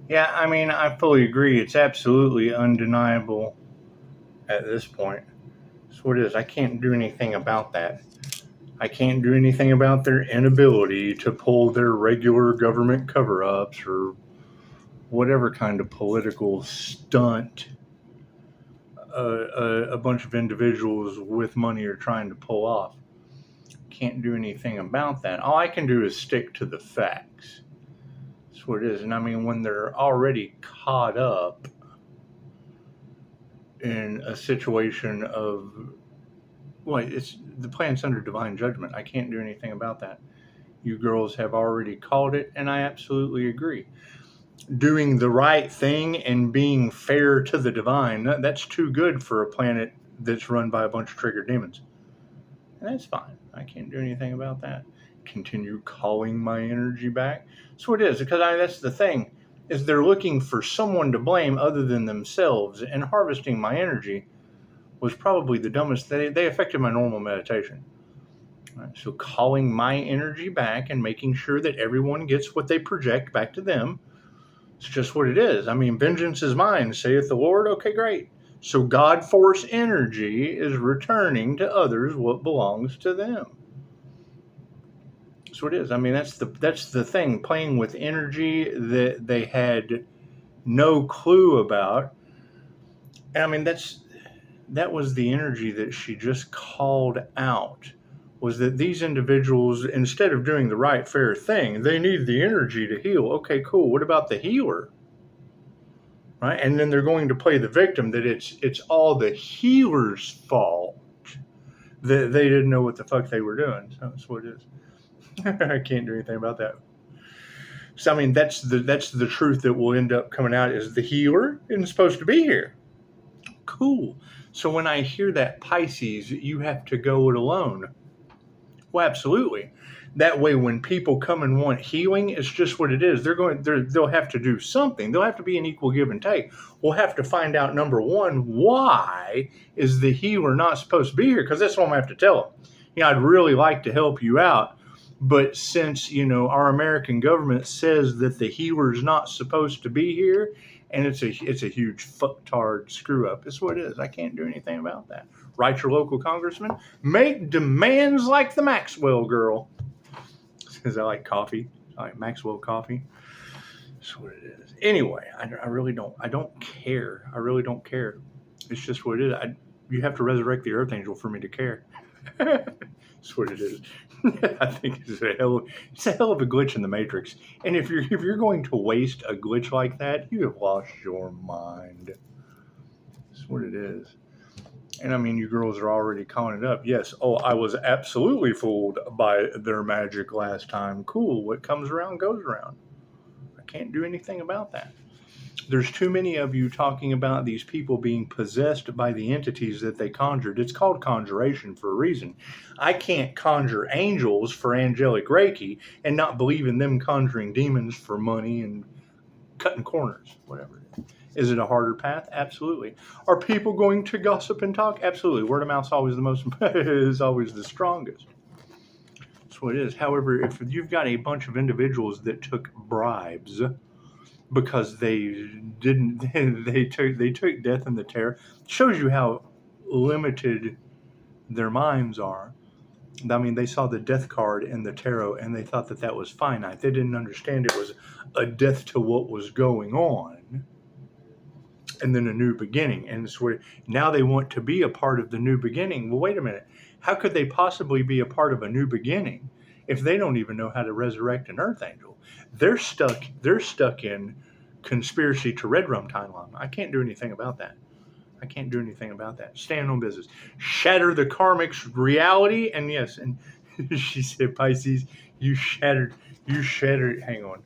Yeah, I mean, I fully agree. It's absolutely undeniable at this point. That's what it is. I can't do anything about that. I can't do anything about their inability to pull their regular government cover-ups or whatever kind of political stunt a bunch of individuals with money are trying to pull off. Can't do anything about that. All I can do is stick to the facts. That's what it is. And I mean, when they're already caught up in a situation of, well, it's the planet's under divine judgment. I can't do anything about that. You girls have already called it, and I absolutely agree. Doing the right thing and being fair to the divine, that's too good for a planet that's run by a bunch of triggered demons. And that's fine. I can't do anything about that. Continue calling my energy back. So it is, because that's the thing, is they're looking for someone to blame other than themselves, and harvesting my energy was probably the dumbest. They affected my normal meditation. Right, so calling my energy back and making sure that everyone gets what they project back to them. It's just what it is. I mean, vengeance is mine, saith the Lord. Okay, great. So God force energy is returning to others what belongs to them. That's what it is. I mean, that's the thing. Playing with energy that they had no clue about. And I mean, that was the energy that she just called out. Was that these individuals, instead of doing the right, fair thing, they need the energy to heal. Okay, cool. What about the healer? Right? And then they're going to play the victim, that it's all the healer's fault that they didn't know what the fuck they were doing. So that's what it is. I can't do anything about that. So I mean, that's the truth that will end up coming out, is the healer isn't supposed to be here. Cool. So when I hear that, Pisces, you have to go it alone. Well, absolutely. That way, when people come and want healing, it's just what it is. They'll have to do something. There'll have to be an equal give and take. We'll have to find out, number one, why is the healer not supposed to be here? Because that's what I'm going to have to tell them. I'd really like to help you out, but since, our American government says that the healer's not supposed to be here, and it's a huge fucktard screw up. It's what it is. I can't do anything about that. Write your local congressman. Make demands like the Maxwell girl. Because I like coffee. I like Maxwell coffee. That's what it is. Anyway, I really don't. I don't care. I really don't care. It's just what it is. You have to resurrect the Earth Angel for me to care. That's what it is. I think it's a hell of a glitch in the Matrix. And if you're going to waste a glitch like that, you have lost your mind. That's what it is. And I mean, you girls are already calling it up. Yes. Oh, I was absolutely fooled by their magic last time. Cool. What comes around goes around. I can't do anything about that. There's too many of you talking about these people being possessed by the entities that they conjured. It's called conjuration for a reason. I can't conjure angels for angelic Reiki and not believe in them conjuring demons for money and cutting corners, whatever it is. Is it a harder path? Absolutely. Are people going to gossip and talk? Absolutely. Word of mouth's always is always the strongest. That's what it is. However, if you've got a bunch of individuals that took bribes because they took death and the terror, it shows you how limited their minds are. I mean, they saw the death card in the tarot and they thought that was finite. They didn't understand it was a death to what was going on. And then a new beginning. And it's where now they want to be a part of the new beginning. Well, wait a minute. How could they possibly be a part of a new beginning if they don't even know how to resurrect an Earth Angel? They're stuck in conspiracy to Red Rum timeline. I can't do anything about that. I can't do anything about that. Stand on business. Shatter the karmic's reality. And yes, and she said, Pisces, you shattered, hang on.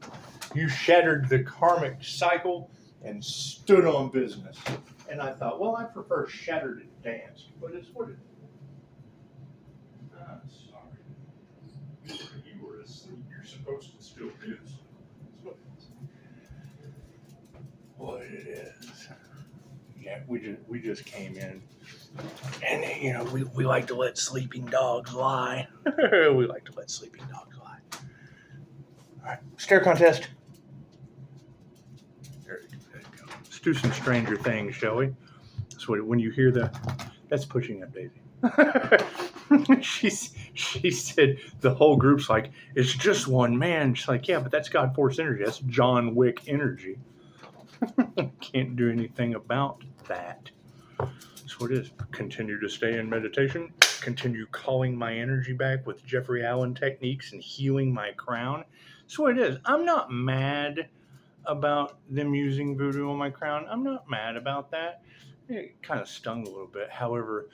You shattered the karmic cycle and stood on business. And I thought, well, I prefer shattered and danced, but it's what it is. Sorry. You were asleep. You're supposed to still do this. That's what it is. Yeah, we just came in. And, we like to let sleeping dogs lie. We like to let sleeping dogs lie. All right, stare contest. There you go. Let's do some stranger things, shall we? So when you hear that's pushing up Daisy. She said the whole group's like, it's just one man. She's like, yeah, but that's God Force energy. That's John Wick energy. Can't do anything about that. That's what it is. Continue to stay in meditation. Continue calling my energy back with Jeffrey Allen techniques and healing my crown. That's what it is. I'm not mad about them using voodoo on my crown. I'm not mad about that. It kind of stung a little bit. However,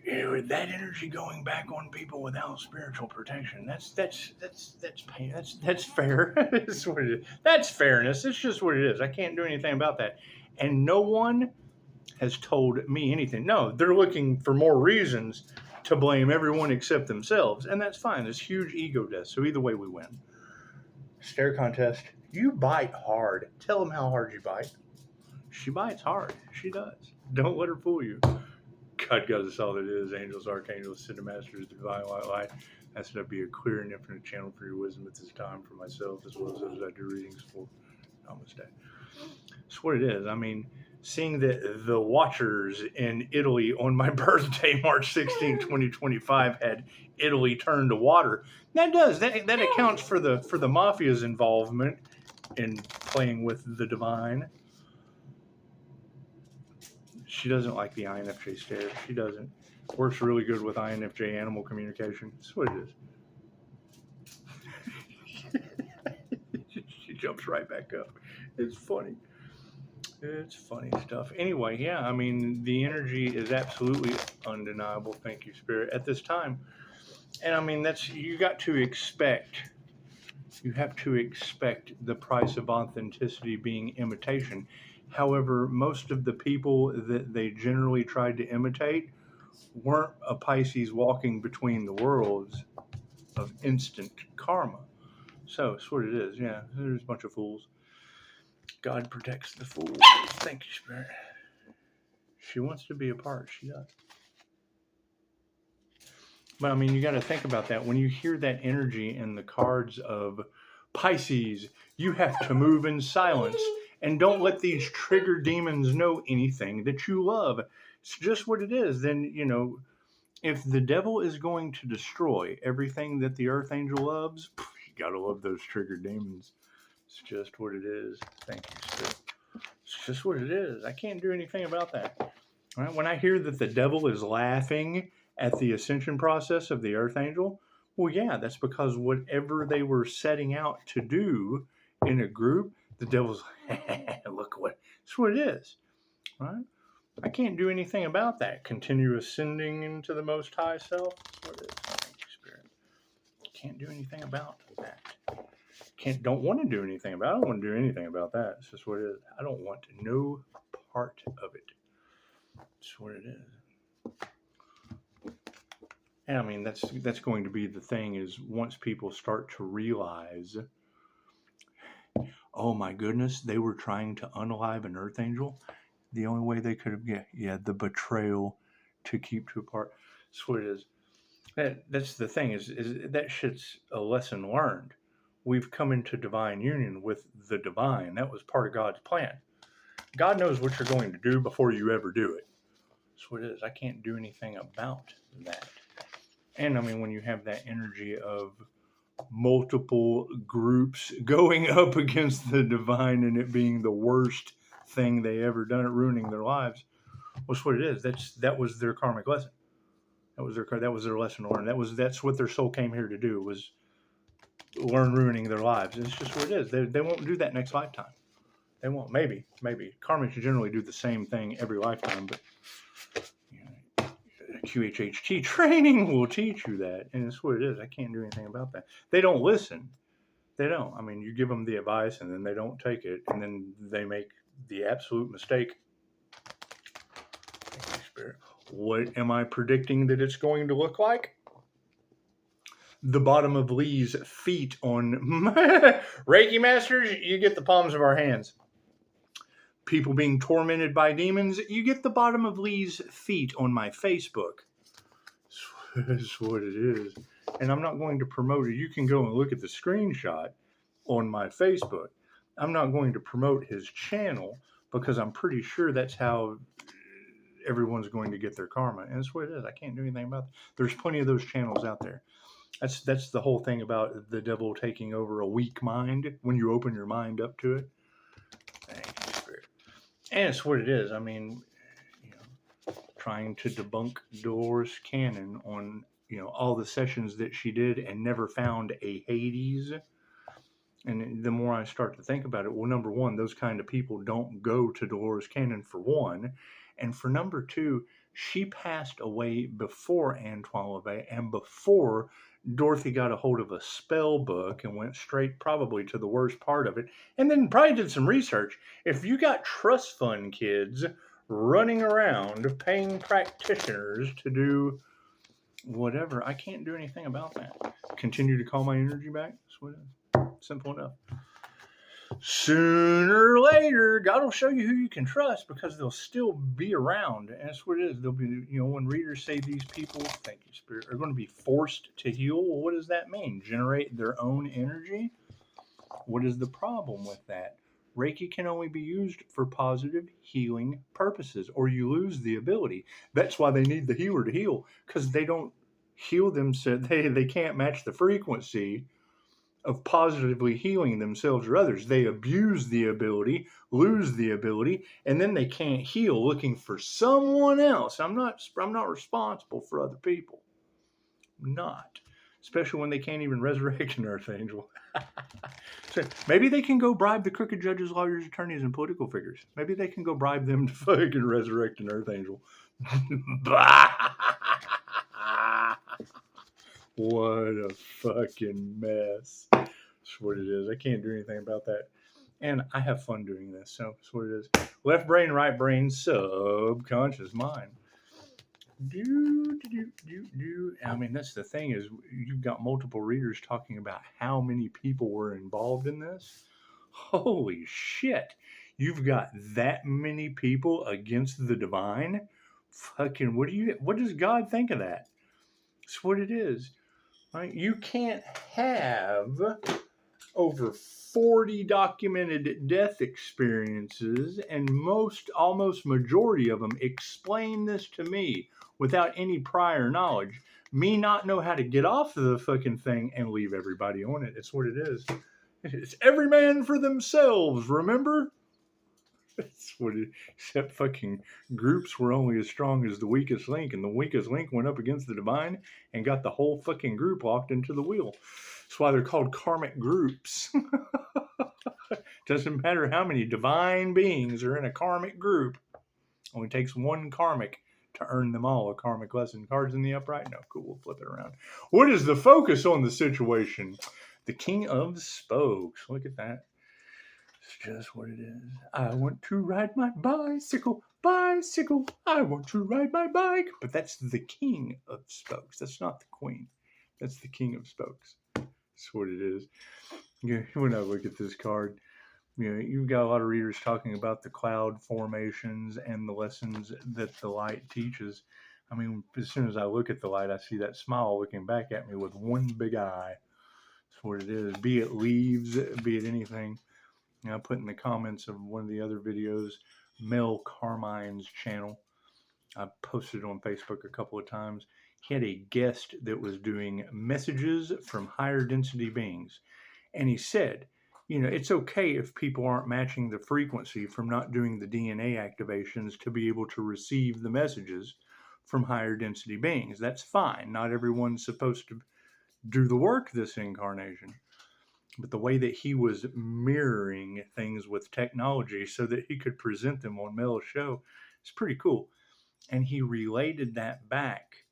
that energy going back on people without spiritual protection, that's pain. That's fair. That's what it is. That's fairness. It's just what it is. I can't do anything about that. And no one has told me anything. No, they're looking for more reasons to blame everyone except themselves, and that's fine. There's huge ego death. So either way, we win. Stare contest. You bite hard. Tell them how hard you bite. She bites hard. She does. Don't let her fool you. God guides us all that is. Angels, archangels, cinemasters, divine light. That's to be a clear and infinite channel for your wisdom at this time for myself as well as those I do readings for. Namaste. That's what it is. I mean, seeing that the watchers in Italy on my birthday, March 16, 2025, had Italy turned to water. That accounts for the mafia's involvement in playing with the divine. She doesn't like the INFJ stare. She doesn't. Works really good with INFJ animal communication. That's what it is. She jumps right back up. It's funny. It's funny stuff. Anyway, yeah, I mean, the energy is absolutely undeniable. Thank you, Spirit, at this time. And I mean, you have to expect the price of authenticity being imitation. However, most of the people that they generally tried to imitate weren't a Pisces walking between the worlds of instant karma. So that's what it is. Yeah, there's a bunch of fools. God protects the fools. Thank you, Spirit. She wants to be a part. She does. But I mean, you got to think about that. When you hear that energy in the cards of Pisces, you have to move in silence and don't let these trigger demons know anything that you love. It's just what it is. Then, if the devil is going to destroy everything that the Earth Angel loves, you got to love those trigger demons. It's just what it is. Thank you, Spirit. It's just what it is. I can't do anything about that. All right? When I hear that the devil is laughing at the ascension process of the Earth Angel, well, yeah, that's because whatever they were setting out to do in a group, the devil's like, look that's what it is. Right? I can't do anything about that. Continue ascending into the Most High Self. That's what it is. Thank you, Spirit. Can't do anything about that. Don't want to do anything about it. I don't want to do anything about that. It's just what it is. I don't want no part of it. It's what it is. And I mean, that's going to be the thing is once people start to realize, oh my goodness, they were trying to unalive an Earth Angel. The only way they could have, the betrayal to keep two apart. That's what it is. That's the thing is that shit's a lesson learned. We've come into divine union with the divine. That was part of God's plan. God knows what you're going to do before you ever do it. That's what it is. I can't do anything about that. And I mean, when you have that energy of multiple groups going up against the divine and it being the worst thing they ever done at ruining their lives, that's what it is. That was their karmic lesson. That was their lesson learned. That's what their soul came here to do, was learn ruining their lives. It's just what it is. They won't do that next lifetime. They won't. Maybe. Karmics generally do the same thing every lifetime, but QHHT training will teach you that, and it's what it is. I can't do anything about that. They don't listen. They don't. I mean, you give them the advice, and then they don't take it, and then they make the absolute mistake. Thank you, Spirit. What am I predicting that it's going to look like? The bottom of Lee's feet on Reiki Masters, you get the palms of our hands. People being tormented by demons, you get the bottom of Lee's feet on my Facebook. That's what it is. And I'm not going to promote it. You can go and look at the screenshot. on my Facebook. I'm not going to promote his channel because I'm pretty sure that's how everyone's going to get their karma. And that's what it is. I can't do anything about it. There's plenty of those channels out there. That's the whole thing about the devil taking over a weak mind when you open your mind up to it. Thank you, Spirit. And it's what it is. I mean, trying to debunk Dolores Cannon on, all the sessions that she did and never found a Hades. And the more I start to think about it, well, number one, those kind of people don't go to Dolores Cannon, for one. And for number two, she passed away before Antoine LaVey and before Dorothy got a hold of a spell book and went straight probably to the worst part of it. And then probably did some research. If you got trust fund kids running around paying practitioners to do whatever, I can't do anything about that. Continue to call my energy back. That's what it is. Simple enough. Sooner or later, God will show you who you can trust because they'll still be around. And that's what it is. They'll be, when readers say these people, thank you, Spirit, are going to be forced to heal. Well, what does that mean? Generate their own energy? What is the problem with that? Reiki can only be used for positive healing purposes, or you lose the ability. That's why they need the healer to heal, because they don't heal themselves. They can't match the frequency of positively healing themselves or others. They abuse the ability, lose the ability, and then they can't heal, looking for someone else. I'm not responsible for other people. I'm not. Especially when they can't even resurrect an Archangel. So maybe they can go bribe the crooked judges, lawyers, attorneys, and political figures. Maybe they can go bribe them to fucking resurrect an Archangel. What a fucking mess. That's what it is. I can't do anything about that. And I have fun doing this, so that's what it is. Left brain, right brain, subconscious mind. I mean, that's the thing, is you've got multiple readers talking about how many people were involved in this. Holy shit. You've got that many people against the divine? Fucking, what does God think of that? That's what it is. Right? You can't have over 40 documented death experiences, and almost majority of them explain this to me without any prior knowledge. Me not know how to get off of the fucking thing and leave everybody on it. It's what it is. It's every man for themselves, remember? That's what it, except fucking groups were only as strong as the weakest link, and the weakest link went up against the divine and got the whole fucking group locked into the wheel. That's why they're called karmic groups. Doesn't matter how many divine beings are in a karmic group. Only takes one karmic to earn them all a karmic lesson. Cards in the upright? No, cool, we'll flip it around. What is the focus on the situation? The King of Spokes. Look at that. It's just what it is. I want to ride my bicycle. I want to ride my bike. But that's the King of Spokes. That's not the Queen. That's the King of Spokes. That's what it is. When I look at this card, you've got a lot of readers talking about the cloud formations and the lessons that the light teaches. I mean, as soon as I look at the light, I see that smile looking back at me with one big eye. That's what it is. Be it leaves, be it anything. I put in the comments of one of the other videos, Mel Carmine's channel. I posted it on Facebook a couple of times. He had a guest that was doing messages from higher density beings. And he said, it's okay if people aren't matching the frequency from not doing the DNA activations to be able to receive the messages from higher density beings. That's fine. Not everyone's supposed to do the work this incarnation. But the way that he was mirroring things with technology so that he could present them on Mel's show is pretty cool. And he related that back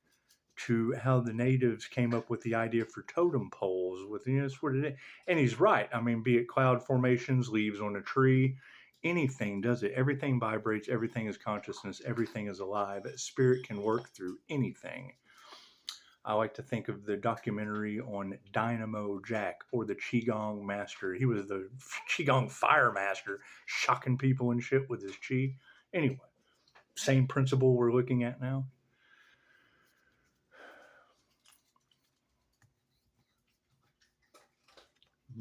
to how the natives came up with the idea for totem poles. That's what it is. And he's right. I mean, be it cloud formations, leaves on a tree, anything does it. Everything vibrates. Everything is consciousness. Everything is alive. Spirit can work through anything. I like to think of the documentary on Dynamo Jack, or the Qigong Master. He was the Qigong Fire Master, shocking people and shit with his Qi. Anyway, same principle we're looking at now.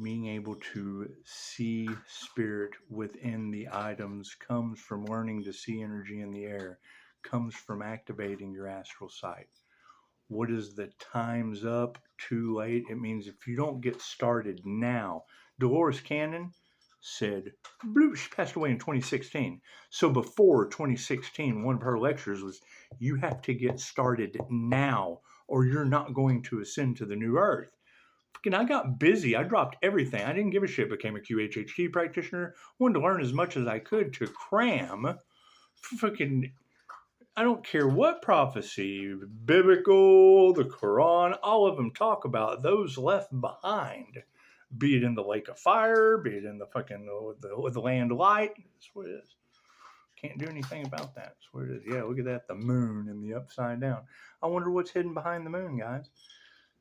being able to see spirit within the items comes from learning to see energy in the air, comes from activating your astral sight. What is the time's up? Too late? It means if you don't get started now. Dolores Cannon said, she passed away in 2016. So before 2016, one of her lectures was, you have to get started now or you're not going to ascend to the new earth. Fucking, I got busy. I dropped everything. I didn't give a shit. Became a QHHT practitioner. Wanted to learn as much as I could to cram. Fucking, I don't care what prophecy, biblical, the Quran, all of them talk about those left behind. Be it in the lake of fire, be it in the fucking the land of light. That's what it is. Can't do anything about that. That's what it is. Yeah, look at that. The moon and the upside down. I wonder what's hidden behind the moon, guys.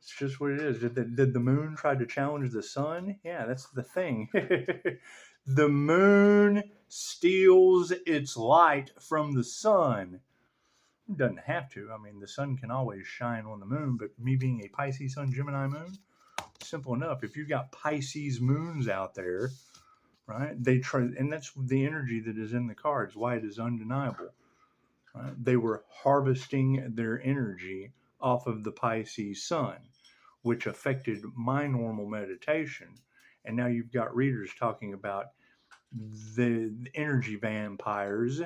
It's just what it is. Did the moon try to challenge the sun? Yeah, that's the thing. The moon steals its light from the sun. It doesn't have to. I mean, the sun can always shine on the moon, but me being a Pisces sun, Gemini moon, simple enough. If you've got Pisces moons out there, right, they try, and that's the energy that is in the cards, why it is undeniable. Right? They were harvesting their energy off of the Pisces sun, which affected my normal meditation. And now you've got readers talking about the energy vampires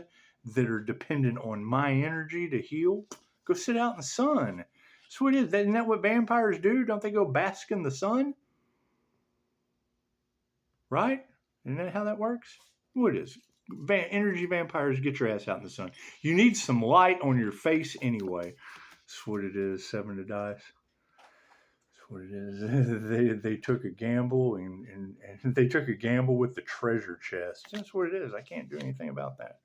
that are dependent on my energy to heal. Go sit out in the sun. That's what it is. Isn't that what vampires do? Don't they go bask in the sun? Right? Isn't that how that works? What is? Energy vampires, get your ass out in the sun. You need some light on your face anyway. That's what it is. 7 to dice. That's what it is. They took a gamble and they took a gamble with the treasure chest. That's what it is. I can't do anything about that.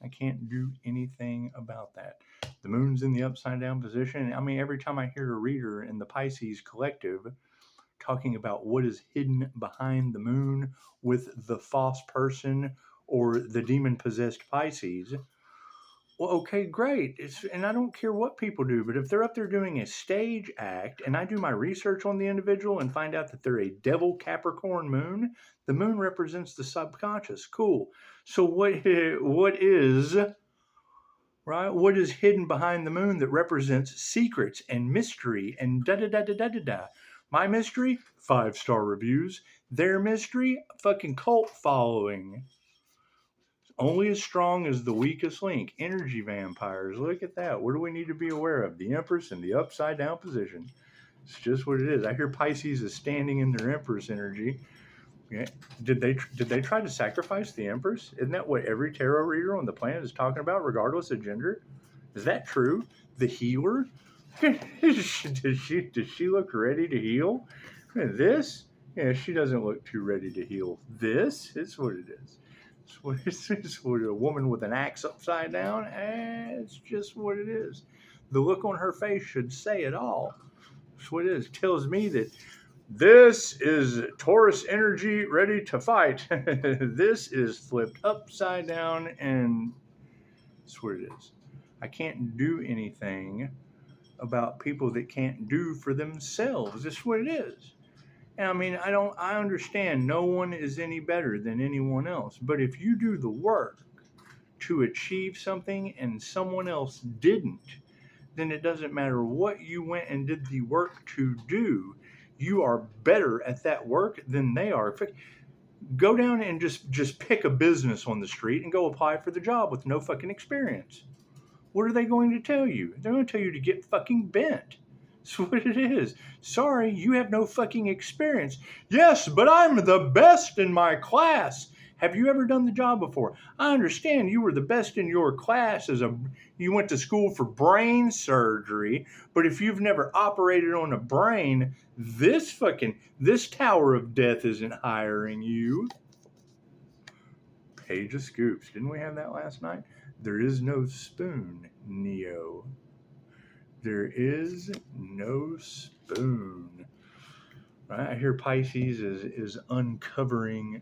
I can't do anything about that. The moon's in the upside down position. I mean, every time I hear a reader in the Pisces collective talking about what is hidden behind the moon with the false person or the demon possessed Pisces, well, okay, great. And I don't care what people do, but if they're up there doing a stage act and I do my research on the individual and find out that they're a devil Capricorn moon, the moon represents the subconscious. Cool. So what is, right? What is hidden behind the moon that represents secrets and mystery and da da da da da da da? My mystery, 5-star reviews. Their mystery, fucking cult following. Only as strong as the weakest link. Energy vampires. Look at that. What do we need to be aware of? The Empress in the upside down position. It's just what it is. I hear Pisces is standing in their Empress energy. Yeah. Did they try to sacrifice the Empress? Isn't that what every tarot reader on the planet is talking about, regardless of gender? Is that true? The healer? Does she look ready to heal? This? Yeah, she doesn't look too ready to heal. This is what it is. It's what a woman with an axe upside down. It's just what it is. The look on her face should say it all. That's what it is. It tells me that this is Taurus energy ready to fight. This is flipped upside down, and that's what it is. I can't do anything about people that can't do for themselves. That's what it is. And I mean, I understand no one is any better than anyone else. But if you do the work to achieve something and someone else didn't, then it doesn't matter what you went and did the work to do. You are better at that work than they are. Go down and just pick a business on the street and go apply for the job with no fucking experience. What are they going to tell you? They're going to tell you to get fucking bent. That's what it is. Sorry, you have no fucking experience. Yes, but I'm the best in my class. Have you ever done the job before? I understand you were the best in your class you went to school for brain surgery, but if you've never operated on a brain, this Tower of Death isn't hiring you. Page of Scoops. Didn't we have that last night? There is no spoon, Neo. There is no spoon. Right? I hear Pisces is uncovering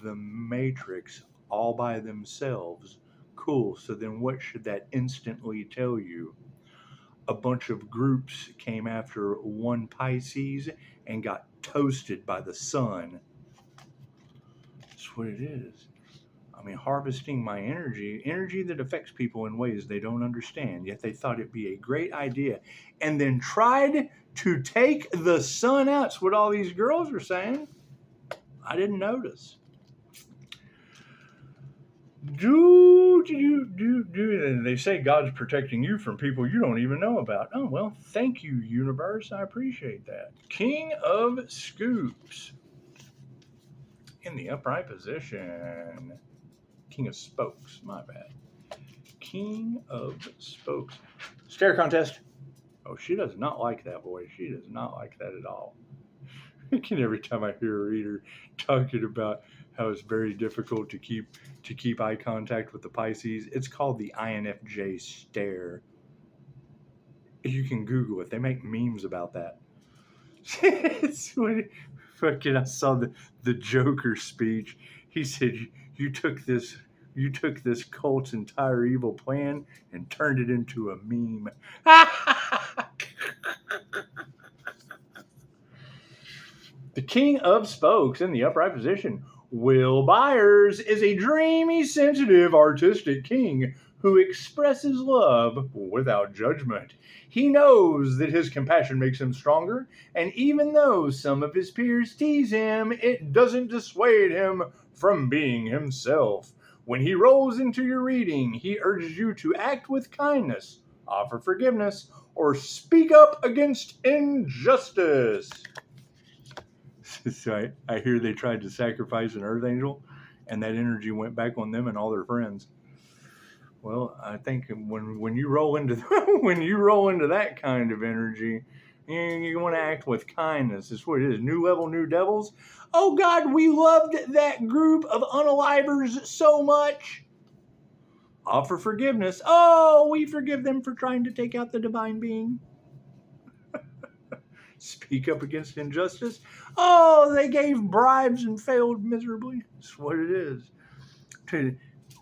the matrix all by themselves. Cool. So then what should that instantly tell you? A bunch of groups came after one Pisces and got toasted by the sun. That's what it is. I mean, harvesting my energy that affects people in ways they don't understand, yet they thought it'd be a great idea, and then tried to take the sun out. That's what all these girls are saying. I didn't notice. And they say God's protecting you from people you don't even know about. Oh, well, thank you, universe. I appreciate that. King of Scoops in the upright position. King of Spokes, my bad. King of Spokes. Stare contest. Oh, she does not like that voice. She does not like that at all. Every time I hear a reader talking about how it's very difficult to keep eye contact with the Pisces, it's called the INFJ stare. You can Google it. They make memes about that. It's when fucking I saw the Joker speech. He said, "You took this cult's entire evil plan and turned it into a meme." The King of Spokes in the upright position. Will Byers is a dreamy, sensitive, artistic king who expresses love without judgment. He knows that his compassion makes him stronger, and even though some of his peers tease him, it doesn't dissuade him from being himself. When he rolls into your reading, he urges you to act with kindness, offer forgiveness, or speak up against injustice. So I hear they tried to sacrifice an earth angel, and that energy went back on them and all their friends. Well, I think when you roll into that kind of energy, you want to act with kindness. That's what it is. New level, new devils. Oh God, we loved that group of unalivers so much. Offer forgiveness. Oh, we forgive them for trying to take out the divine being. Speak up against injustice. Oh, they gave bribes and failed miserably. That's what it is.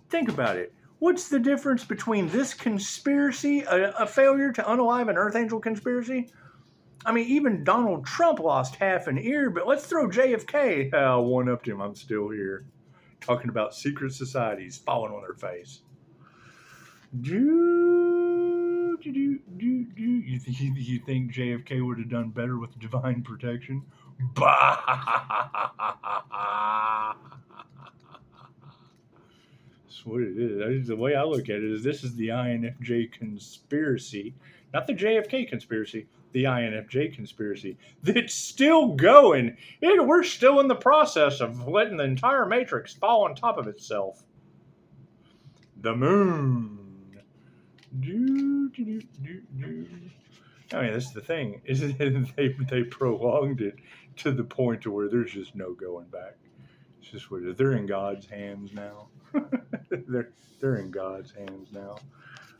Think about it. What's the difference between this conspiracy, a failure to unalive an Earth Angel conspiracy? I mean, even Donald Trump lost half an ear, but let's throw JFK. One up to him. I'm still here. Talking about secret societies falling on their face. You think JFK would have done better with divine protection? Bah! That's what it is. The way I look at it is this is the INFJ conspiracy, not the JFK conspiracy, the INFJ conspiracy that's still going. We're still in the process of letting the entire matrix fall on top of itself. The moon. I mean, that's the thing. Is they prolonged it to the point to where there's just no going back. It's just what it is. They're in God's hands now. they're in God's hands now.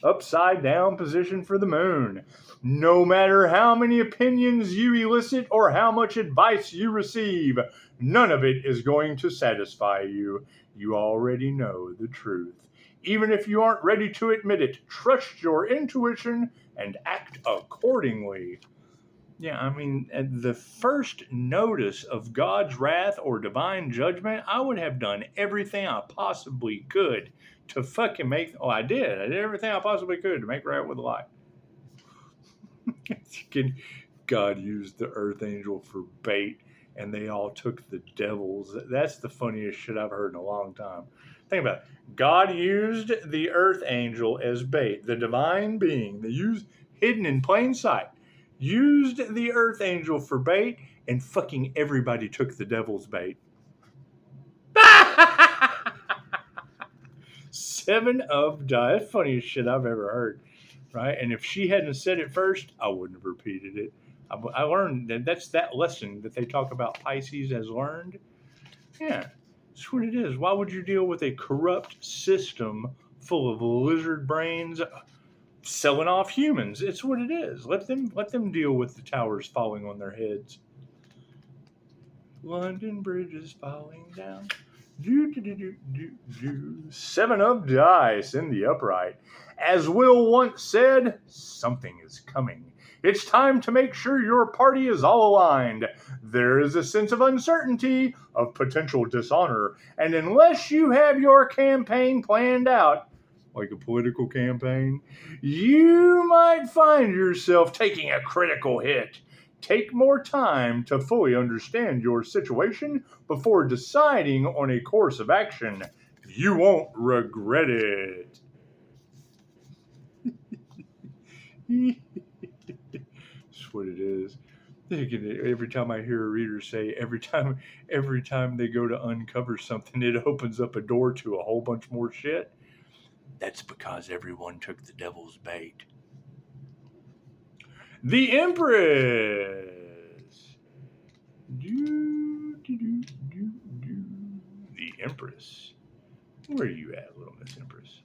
Upside down position for the moon. No matter how many opinions you elicit or how much advice you receive, none of it is going to satisfy you. You already know the truth. Even if you aren't ready to admit it, trust your intuition and act accordingly. Yeah, I mean, at the first notice of God's wrath or divine judgment, I would have done everything I possibly could to fucking make... Oh, I did. I did everything I possibly could to make right with life. God used the earth angel for bait, and they all took the devils. That's the funniest shit I've heard in a long time. Think about it. God used the earth angel as bait. The divine being, hidden in plain sight, used the earth angel for bait, and fucking everybody took the devil's bait. 7 of dice. That's the funniest shit I've ever heard. Right? And if she hadn't said it first, I wouldn't have repeated it. I learned that's that lesson that they talk about Pisces has learned. Yeah. That's what it is. Why would you deal with a corrupt system full of lizard brains selling off humans? It's what it is. Let them deal with the towers falling on their heads. London Bridge is falling down. 7 of dice in the upright. As Will once said, something is coming. It's time to make sure your party is all aligned. There is a sense of uncertainty, of potential dishonor, and unless you have your campaign planned out, like a political campaign, you might find yourself taking a critical hit. Take more time to fully understand your situation before deciding on a course of action. You won't regret it. That's what it is. Every time I hear a reader say, every time they go to uncover something, it opens up a door to a whole bunch more shit. That's because everyone took the devil's bait. The Empress. The Empress. Where are you at, little Miss Empress?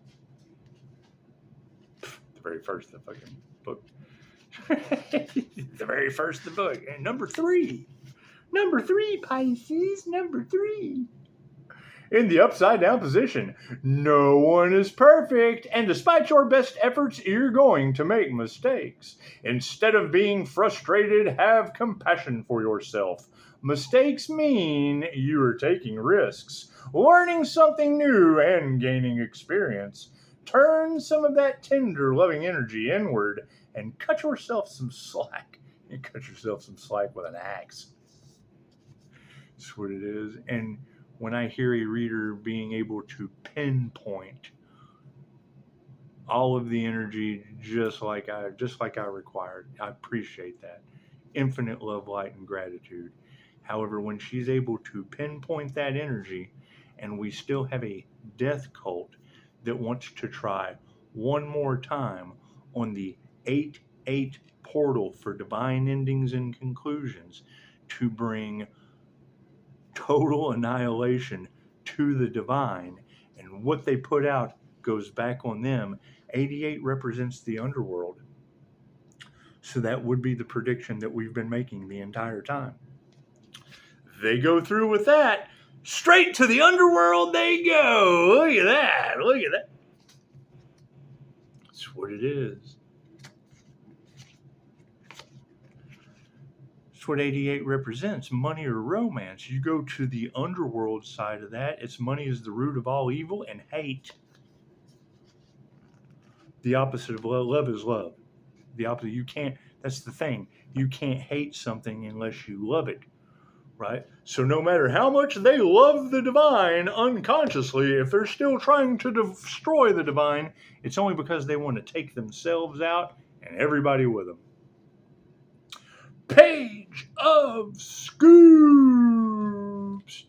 The very first of the fucking book. The very first of the book. And number 3. Number 3, Pisces. Number 3. In the upside down position. No one is perfect, and despite your best efforts, you're going to make mistakes. Instead of being frustrated, have compassion for yourself. Mistakes mean you are taking risks, learning something new, and gaining experience. Turn some of that tender, loving energy inward and cut yourself some slack. You cut yourself some slack with an axe. That's what it is. And when I hear a reader being able to pinpoint all of the energy just like I required, I appreciate that. Infinite love, light, and gratitude. However, when she's able to pinpoint that energy, and we still have a death cult that wants to try one more time on the 8-8 portal for divine endings and conclusions to bring total annihilation to the divine, and what they put out goes back on them. 88 represents the underworld. So that would be the prediction that we've been making the entire time. They go through with that. Straight to the underworld they go. Look at that. Look at that. That's what it is. That's what 88 represents, money or romance. You go to the underworld side of that, it's money is the root of all evil, and hate. The opposite of love is love. The opposite, you can't, that's the thing. You can't hate something unless you love it, right? So no matter how much they love the divine unconsciously, if they're still trying to destroy the divine, it's only because they want to take themselves out and everybody with them. Page of Scoops.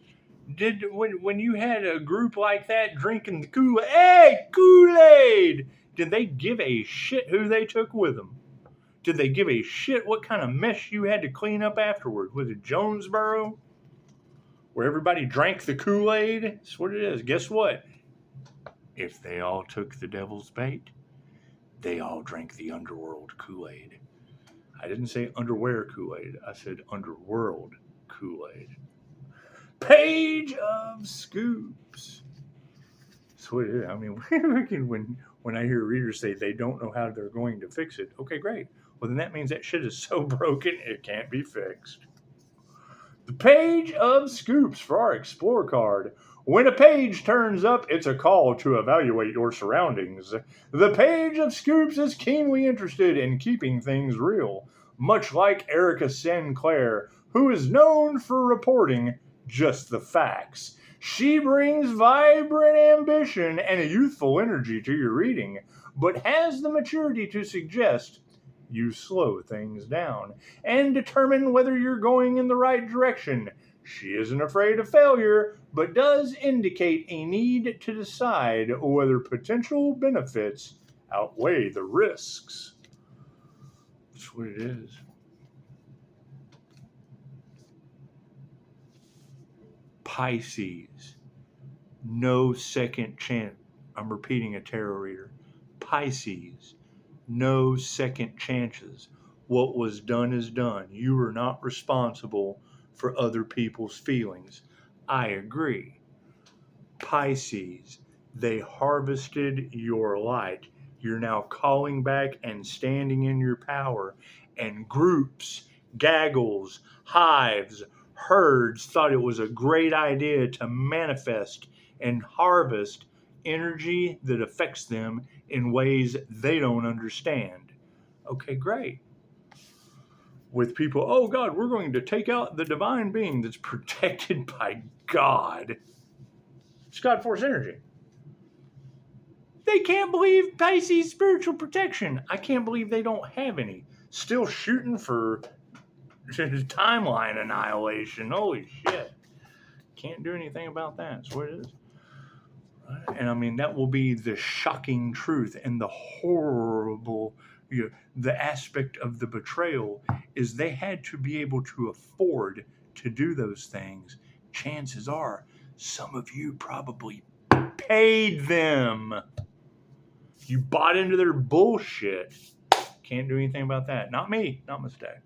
When you had a group like that drinking the Kool-Aid, did they give a shit who they took with them? Did they give a shit what kind of mess you had to clean up afterward? Was it Jonesboro? Where everybody drank the Kool-Aid? That's what it is. Guess what? If they all took the devil's bait, they all drank the underworld Kool-Aid. I didn't say underwear Kool-Aid. I said underworld Kool-Aid. Page of Scoops. That's what it is. I mean, when I hear readers say they don't know how they're going to fix it, okay, great. Well, then that means that shit is so broken it can't be fixed. The Page of Scoops for our Explore card. When a page turns up, it's a call to evaluate your surroundings. The Page of Scoops is keenly interested in keeping things real, much like Erica Sinclair, who is known for reporting just the facts. She brings vibrant ambition and a youthful energy to your reading, but has the maturity to suggest you slow things down and determine whether you're going in the right direction. She isn't afraid of failure, but does indicate a need to decide whether potential benefits outweigh the risks. That's what it is. Pisces. No second chance. I'm repeating a tarot reader. Pisces. No second chances. What was done is done. You are not responsible for other people's feelings. I agree. Pisces, they harvested your light. You're now calling back and standing in your power and groups, gaggles, hives, herds thought it was a great idea to manifest and harvest energy that affects them in ways they don't understand. Okay, great. With people, oh God, we're going to take out the divine being that's protected by God. It's God force energy. They can't believe Pisces spiritual protection. I can't believe they don't have any. Still shooting for timeline annihilation. Holy shit. Can't do anything about that. That's what it is. And I mean, that will be the shocking truth and the horrible, the aspect of the betrayal is they had to be able to afford to do those things. Chances are some of you probably paid them. You bought into their bullshit. Can't do anything about that. Not me. Namaste.